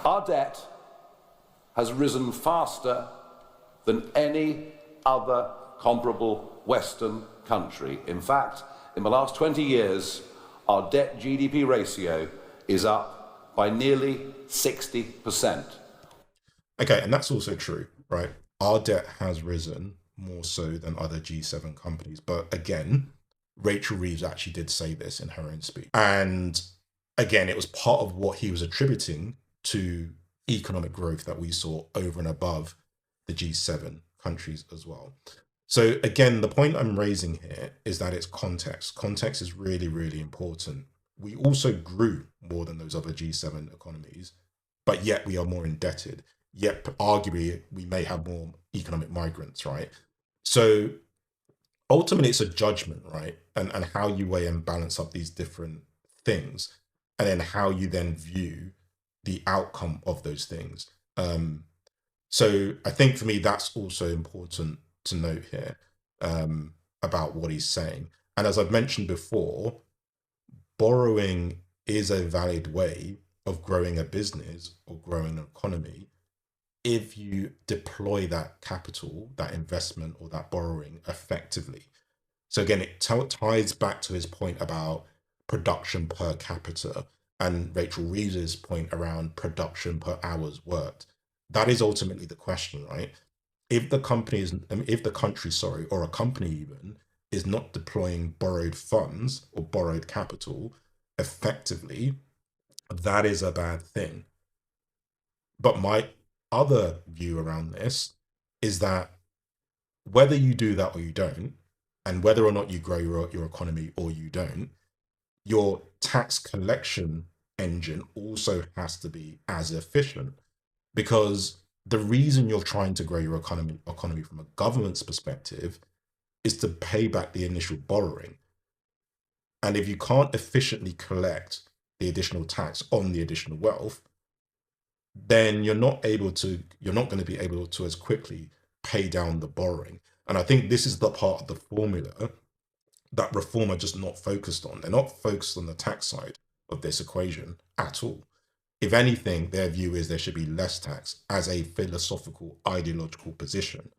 Our debt has risen faster than any other comparable Western country. In fact, in the last 20 years, our debt-GDP ratio is up by nearly 60%. Okay, and that's also true, right? Our debt has risen more so than other G7 companies. But again, Rachel Reeves actually did say this in her own speech. And again, it was part of what he was attributing to economic growth that we saw over and above the G7 countries as well. So again, the point I'm raising here is that it's context. Context is really, really important. We also grew more than those other G7 economies, but yet we are more indebted. Yet arguably we may have more economic migrants, right? So ultimately it's a judgment, right? And how you weigh and balance up these different things, and then how you then view the outcome of those things. So I think for me, that's also important to note here about what he's saying. And as I've mentioned before, borrowing is a valid way of growing a business or growing an economy if you deploy that capital, that investment, or that borrowing effectively. So again, it ties back to his point about production per capita and Rachel Reeves's point around production per hours worked. That is ultimately the question, right? If the country, sorry, or a company even is not deploying borrowed funds or borrowed capital effectively, that is a bad thing. But my other view around this is that whether you do that or you don't, and whether or not you grow your economy or you don't, your tax collection engine also has to be as efficient, because the reason you're trying to grow your economy from a government's perspective is to pay back the initial borrowing. And if you can't efficiently collect the additional tax on the additional wealth, then you're not going to be able to as quickly pay down the borrowing. And I think this is the part of the formula that Reform are just not focused on. They're not focused on the tax side of this equation at all. If anything, their view is there should be less tax as a philosophical, ideological position.